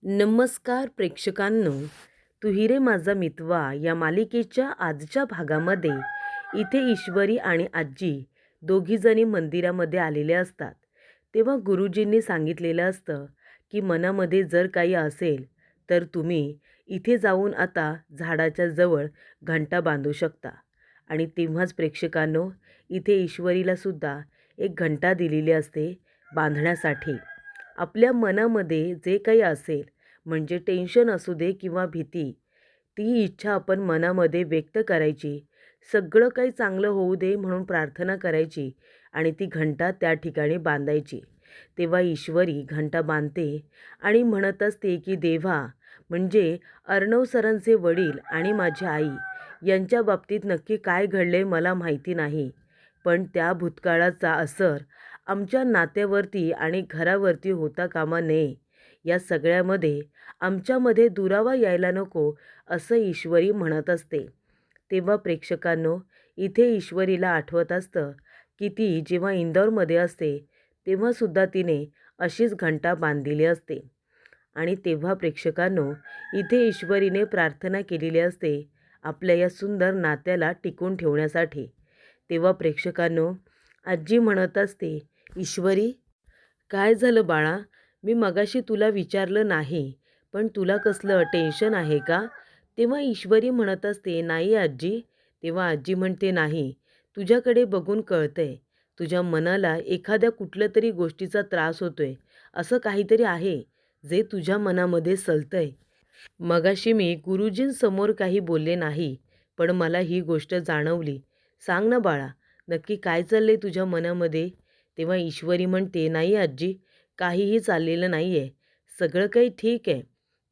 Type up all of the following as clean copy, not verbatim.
नमस्कार प्रेक्षकांनो, तू ही रे माझा मितवा या मालिकेच्या आजच्या भागामध्ये इथे ईश्वरी आणि आजी दोघीजणी मंदिरामध्ये आलेले असतात. तेव्हा गुरुजींनी सांगितलेलं असतं की मनामध्ये जर काही असेल तर तुम्ही इथे जाऊन आता झाडाच्या जवळ घंटा बांधू शकता. आणि तेव्हाच प्रेक्षकांनो, इथे ईश्वरीला सुद्धा एक घंटा दिलेली असते बांधण्यासाठी. आपल्या मनामध्ये जे काही असेल, म्हणजे टेन्शन असू दे किंवा भीती, ती इच्छा आपण मनामध्ये व्यक्त करायची. सगळं काही चांगलं होऊ दे म्हणून प्रार्थना करायची आणि ती घंटा त्या ठिकाणी बांधायची. तेव्हा ईश्वरी घंटा बांधते आणि म्हणत असते की देवा, म्हणजे अर्णव सरांचे वडील आणि माझी आई यांच्या बाबतीत नक्की काय घडले मला माहिती नाही, पण त्या भूतकाळाचा असर आमच्या नात्यावरती आणि घरावरती होता कामा नये. या सगळ्यामध्ये आमच्यामध्ये दुरावा यायला नको, असं ईश्वरी म्हणत असते. तेव्हा प्रेक्षकांनो, इथे ईश्वरीला आठवत असतं की ती जेव्हा इंदौरमध्ये असते तेव्हासुद्धा तिने अशीच घंटा बांधलेली असते. आणि तेव्हा प्रेक्षकांनो, इथे ईश्वरीने प्रार्थना केलेली असते आपल्या या सुंदर नात्याला टिकून ठेवण्यासाठी. तेव्हा प्रेक्षकांनो, आजी म्हणत असते, ईश्वरी, काय झालं बाळा? मी मगाशी तुला विचारलं नाही, पण तुला कसलं टेन्शन आहे का? तेव्हा ईश्वरी म्हणत असते, नाही आजी. तेव्हा आजी म्हणते, नाही, तुझ्याकडे बघून कळतंय, तुझ्या मनाला एखाद्या कुठल्या तरी गोष्टीचा त्रास होतोय. असं काहीतरी आहे जे तुझ्या मनामध्ये सलतंय. मगाशी मी गुरुजींसमोर काही बोलले नाही, पण मला ही गोष्ट जाणवली. सांग ना बाळा, नक्की काय चाललंय तुझ्या मनामध्ये? तेव्हा ईश्वरी म्हणते, नाही आजी, काहीही चाललेलं नाही आहे, सगळं काही ठीक आहे.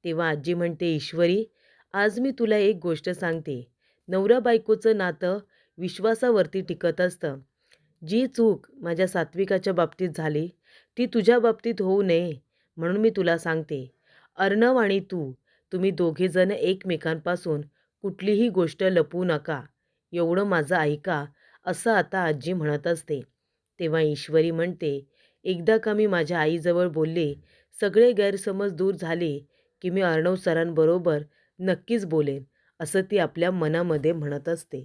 तेव्हा आजी म्हणते, ईश्वरी, आज मी तुला एक गोष्ट सांगते. नवरा बायकोचं नातं विश्वासावरती टिकत असतं. जी चूक माझ्या सात्विकाच्या बाबतीत झाली ती तुझ्या बाबतीत होऊ नये म्हणून मी तुला सांगते. अर्णव आणि तुम्ही दोघेजण एकमेकांपासून कुठलीही गोष्ट लपवू नका, एवढं माझं ऐका, असं आता आजी म्हणत असते. तेव्हा ईश्वरी म्हणते, एकदा का मी माझ्या आईजवळ बोलले, सगळे गैरसमज दूर झाले की मी अर्णव सरांबरोबर नक्कीच बोलेन, असं ती आपल्या मनामध्ये म्हणत असते.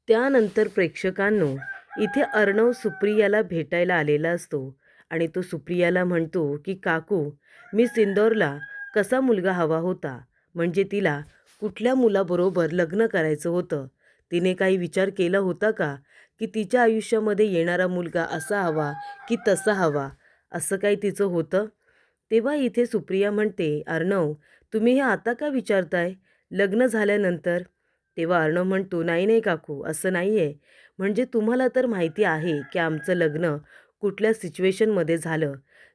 त्यानंतर प्रेक्षकांनो, इथे अर्णव सुप्रियाला भेटायला आलेला असतो आणि तो सुप्रियाला म्हणतो की काकू, मी सिंदौरला कसा मुलगा हवा होता, म्हणजे तिला कुठल्या मुलाबरोबर लग्न करायचं होतं, तिने काही विचार केला होता का की तिच्या आयुष्यामध्ये येणारा मुलगा असा हवा की तसा हवा, असं काही तिचं होतं? तेव्हा इथे सुप्रिया म्हणते, अर्णव, तुम्ही हे आता का विचारताय, लग्न झाल्यानंतर? तेव्हा अर्णव म्हणतो, नाही नाही काकू, असं नाही आहे. म्हणजे तुम्हाला तर माहिती आहे की आमचं लग्न कुठल्या सिच्युएशनमध्ये झालं,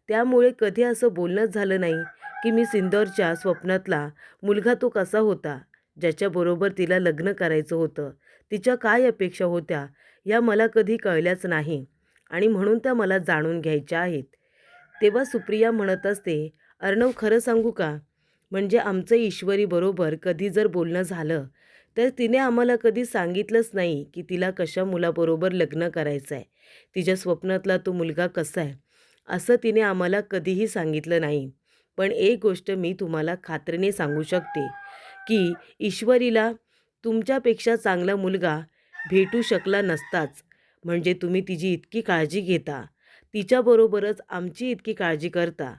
त्यामुळे कधी असं बोलणंच झालं नाही की मी सिंदौरच्या स्वप्नातला मुलगा तो कसा होता, ज्याच्याबरोबर तिला लग्न करायचं होतं, तिच्या काय अपेक्षा होत्या, या मला कधी कळल्याच नाही आणि म्हणून त्या मला जाणून घ्यायच्या आहेत. तेव्हा सुप्रिया म्हणत असते, अर्णव, खरं सांगू का, म्हणजे आमचं ईश्वरीबरोबर कधी जर बोलणं झालं तर तिने आम्हाला कधी सांगितलंच नाही की तिला कशा मुलाबरोबर लग्न करायचं आहे, तिच्या स्वप्नातला तो मुलगा कसा आहे, असं तिने आम्हाला कधीही सांगितलं नाही. पण एक गोष्ट मी तुम्हाला खात्रीने सांगू शकते की ईश्वरीला तुमच्यापेक्षा चांगला मुलगा भेटू शकला नसताच. म्हणजे तुम्ही तिची इतकी काळजी घेता, तिच्याबरोबरच आमची इतकी काळजी करता,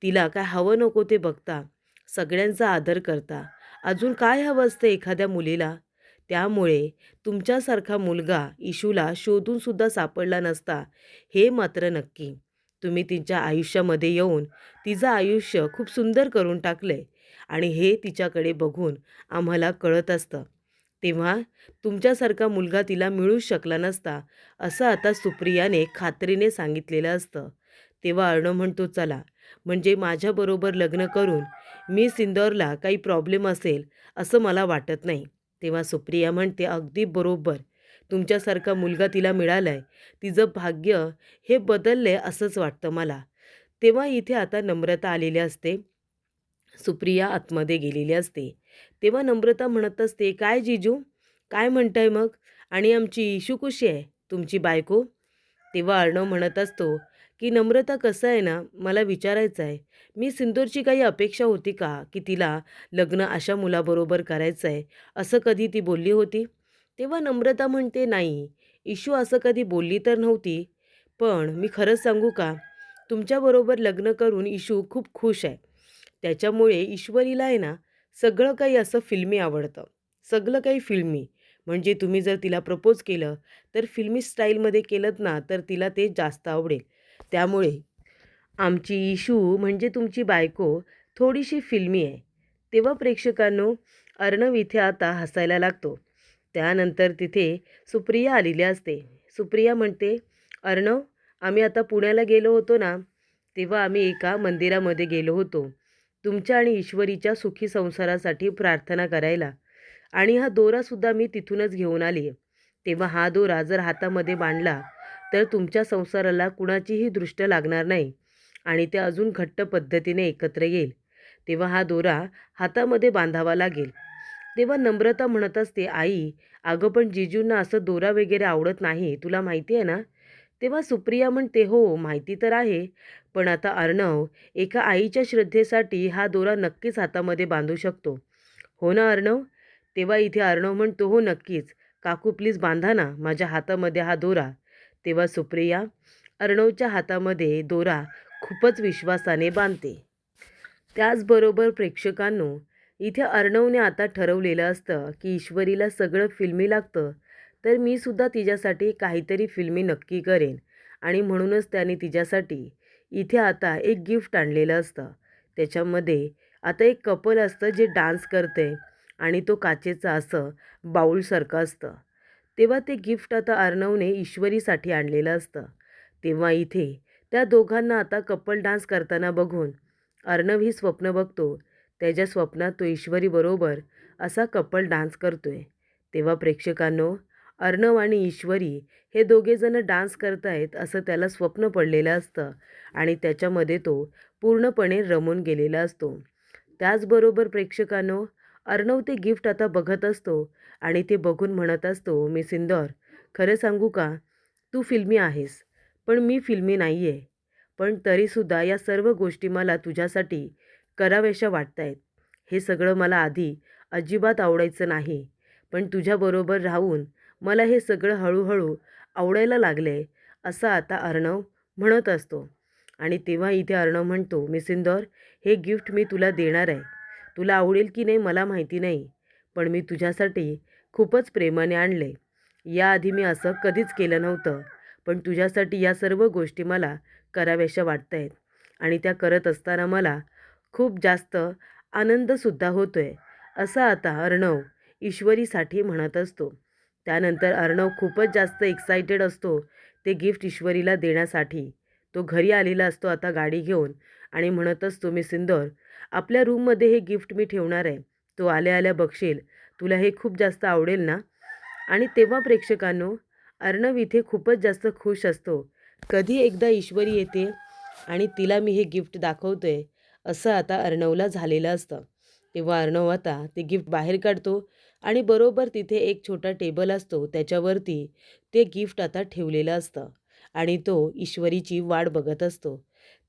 तिला काय हवं नको ते बघता, सगळ्यांचा आदर करता, अजून काय हवं असतं एखाद्या मुलीला? त्यामुळे तुमच्यासारखा मुलगा इशूला शोधूनसुद्धा सापडला नसता, हे मात्र नक्की. तुम्ही तिच्या आयुष्यामध्ये येऊन तिचं आयुष्य खूप सुंदर करून टाकलं आहे आणि हे तिच्याकडे बघून आम्हाला कळत असतं. तेव्हा तुमच्यासारखा मुलगा तिला मिळूच शकला नसता, असं आता सुप्रियाने खात्रीने सांगितलेलं असतं. तेव्हा अर्णव म्हणतो, चला, म्हणजे माझ्याबरोबर लग्न करून मी सिंदौरला काही प्रॉब्लेम असेल असं मला वाटत नाही. तेव्हा सुप्रिया म्हणते, अगदी बरोबर, तुमच्यासारखा मुलगा तिला मिळाला आहे, तिचं भाग्य हे बदललं आहे असंच वाटतं मला. तेव्हा इथे आता नम्रता आलेली असते, सुप्रिया आतमध्ये गेलेली असते. तेव्हा नम्रता म्हणत असते, काय जीजू, काय म्हणताय मग, आणि आमची इशू कशी आहे, तुमची बायको? तेव्हा अर्णव म्हणत असतो की नम्रता कसं आहे ना, मला विचारायचं आहे, मी सिंदूरची काही अपेक्षा होती का, की तिला लग्न अशा मुलाबरोबर करायचं आहे, असं कधी ती बोलली होती? तेव्हा नम्रता म्हणते, नाही, इशू असं कधी बोलली तर नव्हती. पण मी खरंच सांगू का, तुमच्याबरोबर लग्न करून इशू खूप खुश आहे. त्याच्यामुळे ईश्वरीला आहे ना, सगळं काही असं फिल्मी आवडतं. सगळं काही फिल्मी. म्हणजे तुम्ही जर तिला प्रपोज केलं, तर फिल्मी स्टाईलमध्ये केलंत ना, तर तिला ते जास्त आवडेल. त्यामुळे आमची इशू म्हणजे तुमची बायको थोडीशी फिल्मी आहे. तेव्हा प्रेक्षकांनो, अर्णव इथे आता हसायला लागतो. त्यानंतर तिथे सुप्रिया आलेली असते. सुप्रिया म्हणते, अर्णव, आम्ही आता पुण्याला गेलो होतो ना, तेव्हा आम्ही एका मंदिरामध्ये गेलो होतो. तुमच्या आणि ईश्वरीच्या सुखी संसारासाठी प्रार्थना करायला. आणि हा दोरासुद्धा मी तिथूनच घेऊन आली आहे. तेव्हा हा दोरा जर हातामध्ये बांधला, तर तुमच्या संसाराला कुणाचीही दृष्ट लागणार नाही आणि ते अजून घट्ट पद्धतीने एकत्र येईल. तेव्हा हा दोरा हातामध्ये बांधावा लागेल. तेव्हा नम्रता म्हणत असते, आई, अगं पण जीजूंना असं दोरा वगैरे आवडत नाही, तुला माहिती आहे ना? तेव्हा सुप्रिया म्हणते, हो, माहिती तर आहे. पण आता अर्णव एका आईच्या श्रद्धेसाठी हा दोरा नक्कीच हातामध्ये बांधू शकतो. हो ना अर्णव? तेव्हा इथे अर्णव म्हणतो, हो नक्कीच. काकू प्लीज बांधा ना माझ्या हातामध्ये हा दोरा. तेव्हा सुप्रिया अर्णवच्या हातामध्ये दोरा खूपच विश्वासाने बांधते. त्याचबरोबर प्रेक्षकांनो, इथे अर्णवने आता ठरवलेलं असतं की ईश्वरीला सगळं फिल्मी लागतं, तर मी सुद्धा तिच्यासाठी काहीतरी फिल्मी नक्की करेन. आणि म्हणूनच त्याने तिच्यासाठी इथे आता एक गिफ्ट आणलेलं असतं. त्याच्यामध्ये आता एक कपल असतं जे डान्स करते आणि तो काचेचं असं बाऊलसारखं असतं. तेव्हा ते गिफ्ट आता अर्णवने ईश्वरीसाठी आणलेलं असतं. तेव्हा इथे त्या दोघांना आता कपल डान्स करताना बघून अर्णव ही स्वप्न बघतो. त्याच्या स्वप्नात तो ईश्वरीबरोबर असा कपल डान्स करतोय. तेव्हा प्रेक्षकांनो, अर्णव आणि ईश्वरी हे दोघेजणं डान्स करतायत असं त्याला स्वप्न पडलेलं असतं आणि त्याच्यामध्ये तो पूर्णपणे रमून गेलेला असतो. त्याचबरोबर प्रेक्षकांनो, अर्णव ते गिफ्ट आता बघत असतो आणि ते बघून म्हणत असतो, मी सिंदूर, खरं सांगू का, तू फिल्मी आहेस, पण मी फिल्मी नाही आहे. पण तरीसुद्धा या सर्व गोष्टी मला तुझ्यासाठी कराव्याशा वाटत आहेत. हे सगळं मला आधी अजिबात आवडायचं नाही. पण तुझ्याबरोबर राहून मला हे सगळं हळूहळू आवडायला लागलं आहे, असं आता अर्णव म्हणत असतो. आणि तेव्हा इथे अर्णव म्हणतो, मी सिंदूर, हे गिफ्ट मी तुला देणार आहे. तुला आवडेल की नाही मला माहिती नाही, पण मी तुझ्यासाठी खूपच प्रेमाने आणले. याआधी मी असं कधीच केलं नव्हतं, पण तुझ्यासाठी या सर्व गोष्टी मला कराव्याशा वाटत आहेत आणि त्या करत असताना मला खूप जास्त आनंदसुद्धा होतो आहे, असं आता अर्णव ईश्वरीसाठी म्हणत असतो. त्यानंतर अर्णव खूपच जास्त एक्सायटेड असतो ते गिफ्ट ईश्वरीला देण्यासाठी. तो घरी आलेला असतो आता गाडी घेऊन आणि म्हणत असतो, मी सिंदूर, आपल्या रूममध्ये हे गिफ्ट मी ठेवणार आहे. तो आल्या आल्या बघशील, तुला हे खूप जास्त आवडेल ना? आणि तेव्हा प्रेक्षकांनो, अर्णव इथे खूपच जास्त खुश असतो. कधी एकदा ईश्वरी येते आणि तिला मी हे गिफ्ट दाखवतोय, असं आता अर्णवला झालेलं असतं. तेव्हा अर्णव आता ते गिफ्ट बाहेर काढतो आणि बरोबर तिथे एक छोटा टेबल असतो, त्याच्यावरती ते गिफ्ट आता ठेवलेलं असतं आणि तो ईश्वरीची वाट बघत असतो.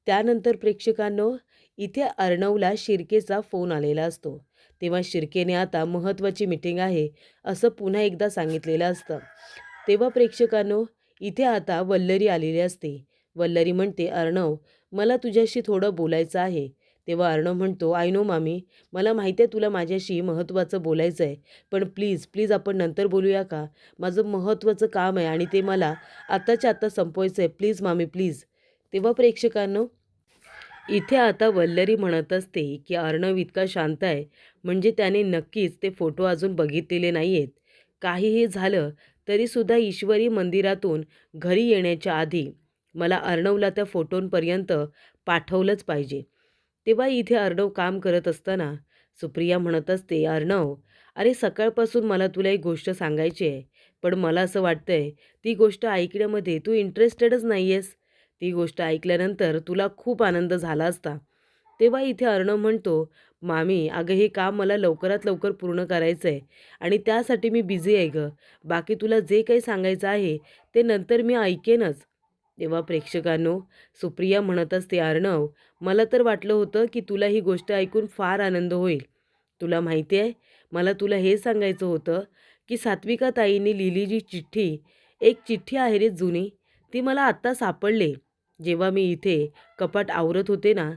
त्यानंतर प्रेक्षकांनो, इथे अर्णवला शिर्केचा फोन आलेला असतो. तेव्हा शिर्केने आता महत्त्वाची मीटिंग आहे असं पुन्हा एकदा सांगितलेलं असतं. तेव्हा प्रेक्षकांनो, इथे आता वल्लरी आलेली असते. वल्लरी म्हणते, अर्णव, मला तुझ्याशी थोडं बोलायचं आहे. तेव्हा अर्णव म्हणतो, आय नो मामी, मला माहिती आहे तुला माझ्याशी महत्त्वाचं बोलायचं आहे, पण प्लीज प्लीज आपण नंतर बोलूया का? माझं महत्त्वाचं काम आहे आणि ते मला आत्ताच्या आत्ता संपवायचं आहे. प्लीज मामी, प्लीज. तेव्हा प्रेक्षकांनो, इथे आता वल्लरी म्हणत असते की अर्णव इतका शांत आहे म्हणजे त्याने नक्कीच ते फोटो अजून बघितलेले नाही आहेत. काहीही झालं तरीसुद्धा ईश्वरी मंदिरातून घरी येण्याच्या आधी मला अर्णवला त्या फोटोंपर्यंत पाठवलंच पाहिजे. तेव्हा इथे अर्णव काम करत असताना सुप्रिया म्हणत असते, अर्णव, अरे सकाळपासून मला तुला एक गोष्ट सांगायची आहे, पण मला असं वाटतंय ती गोष्ट ऐकण्यामध्ये तू इंटरेस्टेडच नाही आहेस. ती गोष्ट ऐकल्यानंतर तुला खूप आनंद झाला असता. तेव्हा इथे अर्णव म्हणतो, मामी, अगं हे काम मला लवकरात लवकर पूर्ण करायचं आहे आणि त्यासाठी मी बिझी आहे गं. बाकी तुला जे काही सांगायचं आहे ते नंतर मी ऐकेनच. तेव्हा प्रेक्षकांनो, सुप्रिया म्हणत असते, अर्णव, मला तर वाटलं होतं की तुला ही गोष्ट ऐकून फार आनंद होईल. तुला माहिती आहे, मला तुला हे सांगायचं होतं की सात्विका ताईंनी लिहिलेली चिठ्ठी, एक चिठ्ठी आहे रे जुनी, ती मला आत्ता सापडली. जेव्हा मी इथे कपाट आवरत होते ना,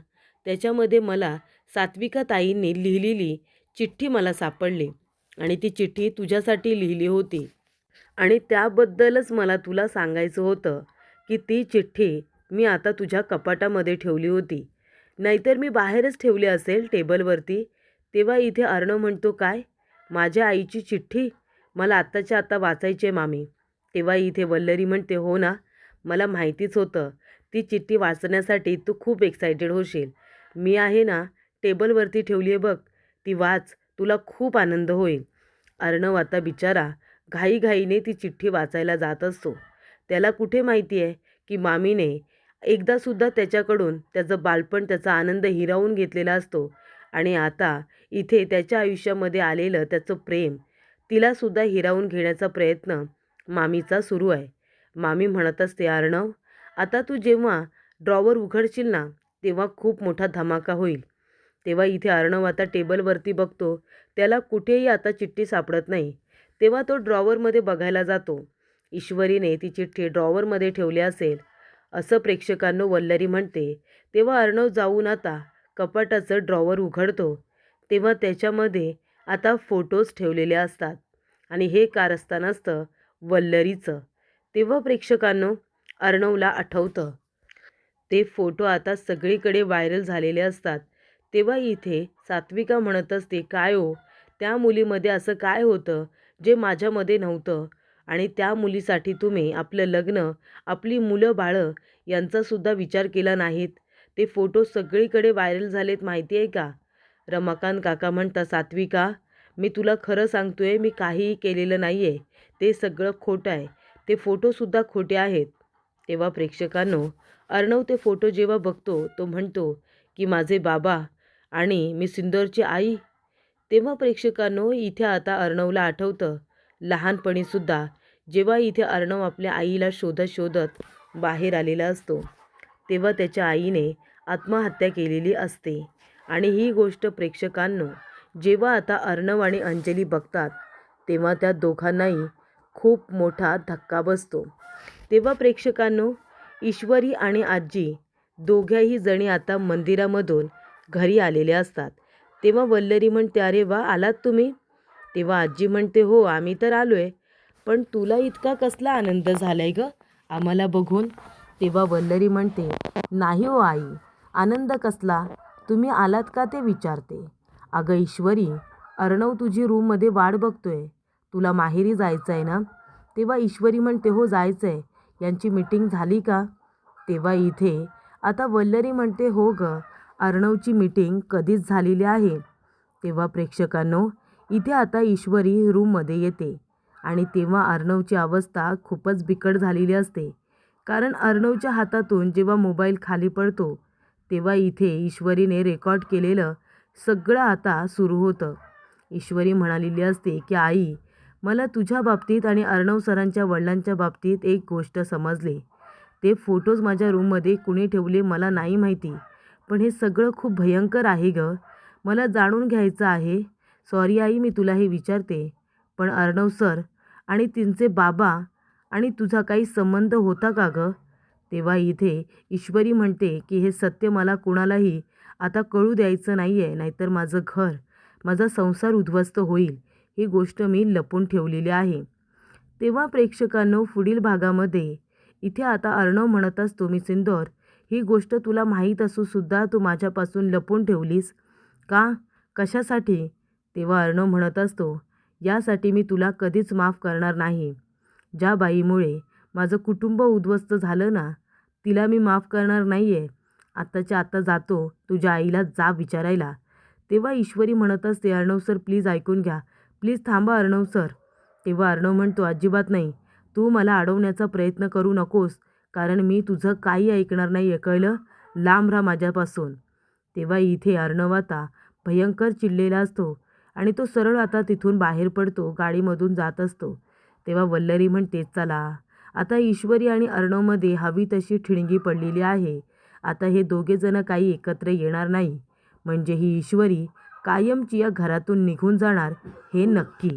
त्याच्यामध्ये मला सात्विका ताईंनी लिहिलेली चिठ्ठी मला सापडली आणि ती चिठ्ठी तुझ्यासाठी लिहिली होती. आणि त्याबद्दलच मला तुला सांगायचं होतं की ती चिठ्ठी मी आता तुझ्या कपाटामध्ये ठेवली होती. नाहीतर मी बाहेरच ठेवली असेल टेबलवरती. तेव्हा इथे अर्णव म्हणतो, काय? माझ्या आईची चिठ्ठी? मला आत्ताच्या आत्ता वाचायची आहे मामी. तेव्हा इथे वल्लरी म्हणते, हो ना, मला माहितीच होतं ती चिठ्ठी वाचण्यासाठी तू खूप एक्सायटेड होशील. मी आहे ना, टेबलवरती ठेवली आहे बघ, ती वाच, तुला खूप आनंद होईल. अर्णव आता बिचारा घाईघाईने ती चिठ्ठी वाचायला जात असतो. त्याला कुठे माहिती आहे की मामीने एकदासुद्धा त्याच्याकडून त्याचं बालपण, त्याचा आनंद हिरावून घेतलेला असतो आणि आता इथे त्याच्या आयुष्यामध्ये आलेलं त्याचं प्रेम तिलासुद्धा हिरावून घेण्याचा प्रयत्न मामीचा सुरू आहे. मामी म्हणत असते, अर्णव, आता तू जेव्हा ड्रॉवर उघडशील ना, तेव्हा खूप मोठा धमाका होईल. तेव्हा इथे अर्णव आता टेबलवरती बघतो, त्याला कुठेही आता चिठ्ठी सापडत नाही. तेव्हा तो ड्रॉवरमध्ये बघायला जातो. ईश्वरीने ती चिठ्ठी ड्रॉवरमध्ये ठेवली असेल, असं प्रेक्षकांनो वल्लरी म्हणते. तेव्हा अर्णव जाऊन आता कपाटाचं ड्रॉवर उघडतो. तेव्हा त्याच्यामध्ये आता फोटोज ठेवलेले असतात आणि हे कारस्थान असतं वल्लरीचं. तेव्हा प्रेक्षकांनो अर्णवला आठवतं, ते फोटो आता सगळीकडे व्हायरल झालेले असतात. तेव्हा इथे सात्विका म्हणत असते, काय हो, त्या मुलीमध्ये असं काय होतं जे माझ्यामध्ये नव्हतं आणि त्या मुलीसाठी तुम्ही आपलं लग्न, आपली मुलं बाळं यांचासुद्धा विचार केला नाहीत. ते फोटो सगळीकडे व्हायरल झालेत माहिती आहे का? रमाकांत काका म्हणतात, सात्विका, मी तुला खरं सांगतोय, मी काहीही केलेलं नाही आहे. ते सगळं खोटं आहे. ते फोटोसुद्धा खोटे आहेत. तेव्हा प्रेक्षकांनो अर्णव ते फोटो जेव्हा बघतो, तो म्हणतो की माझे बाबा आणि मी सिंदूरची आई. तेव्हा प्रेक्षकांनो इथे आता अर्णवला आठवतं लहानपणीसुद्धा जेव्हा इथे अर्णव आपल्या आईला शोधत शोधत बाहेर आलेला असतो, तेव्हा त्याच्या आईने आत्महत्या केलेली असते. आणि ही गोष्ट प्रेक्षकांनो जेव्हा आता अर्णव आणि अंजली बघतात, तेव्हा त्या दोघांनाही खूप मोठा धक्का बसतो. तेव्हा प्रेक्षकांनो ईश्वरी आणि आजी दोघ्याही जणी आता मंदिरामधून घरी आलेले असतात. तेव्हा वल्लरी म्हणते, अरे वा, आलात तुम्ही? तेव्हा आजी म्हणते, हो, आम्ही तर आलो आहे, पण तुला इतका कसला आनंद झालाय गं आम्हाला बघून? तेव्हा वल्लरी म्हणते, नाही हो आई, आनंद कसला, तुम्ही आलात का ते विचारते. अगं ईश्वरी, अर्णव तुझी रूममध्ये वाट बघतोय, तुला माहेरी जायचं आहे ना? तेव्हा ईश्वरी म्हणते, हो, जायचं आहे. यांची मीटिंग झाली का? तेव्हा इथे आता वल्लरी म्हणते, हो गं, अर्णवची मीटिंग कधीच झालेली आहे. तेव्हा प्रेक्षकांनो इथे आता ईश्वरी रूममध्ये येते आणि तेव्हा अर्णवची अवस्था खूपच बिकट झालेली असते. कारण अर्णवच्या हातातून जेव्हा मोबाईल खाली पडतो, तेव्हा इथे ईश्वरीने रेकॉर्ड केलेलं सगळं आता सुरू होतं. ईश्वरी म्हणालेली असते की आई, मला तुझ्या बाबतीत आणि अर्णव सरांच्या वडिलांच्या बाबतीत एक गोष्ट समजली. ते फोटोज माझ्या रूममध्ये कुणी ठेवले मला नाही माहिती, पण हे सगळं खूप भयंकर आहे गं. मला जाणून घ्यायचं आहे. सॉरी आई, मी तुला हे विचारते, पण अर्णव सर आणि त्यांचे बाबा आणि तुझा काही संबंध होता का गं? तेव्हा इथे ईश्वरी म्हणते की हे सत्य मला कुणालाही आता कळू द्यायचं नाही आहे, नाहीतर माझं घर, माझा संसार उद्ध्वस्त होईल. ही गोष्ट मी लपून ठेवलेली आहे. तेव्हा प्रेक्षकांनो पुढील भागामध्ये इथे आता अर्णव म्हणत असतो, मी सिंदूर, ही गोष्ट तुला माहीत असूनसुद्धा तू माझ्यापासून लपून ठेवलीस का? कशासाठी? तेव्हा अर्णव म्हणत असतो, यासाठी मी तुला कधीच माफ करणार नाही. ज्या बाईमुळे माझं कुटुंब उद्ध्वस्त झालं ना, तिला मी माफ करणार नाही आहे. आत्ताच्या आत्ता जातो तुझ्या आईला जा विचारायला. तेव्हा ईश्वरी म्हणत असते, अर्णव सर प्लीज ऐकून घ्या, प्लीज थांबा अर्णव सर. तेव्हा अर्णव म्हणतो, अजिबात नाही, तू मला अडवण्याचा प्रयत्न करू नकोस, कारण मी तुझं काही ऐकणार नाही आहे, कळलं? लांब राहा माझ्यापासून. तेव्हा इथे अर्णव आता भयंकर चिडलेला असतो आणि तो सरळ आता तिथून बाहेर पडतो, गाडीमधून जात असतो. तेव्हा वल्लरी म्हणते, चला आता ईश्वरी आणि अर्णवमध्ये हवी तशी ठिणगी पडलेली आहे. आता हे दोघेजण काही एकत्र येणार नाही म्हणजे ही ईश्वरी कायमची या घरातून निघून जाणार हे नक्की.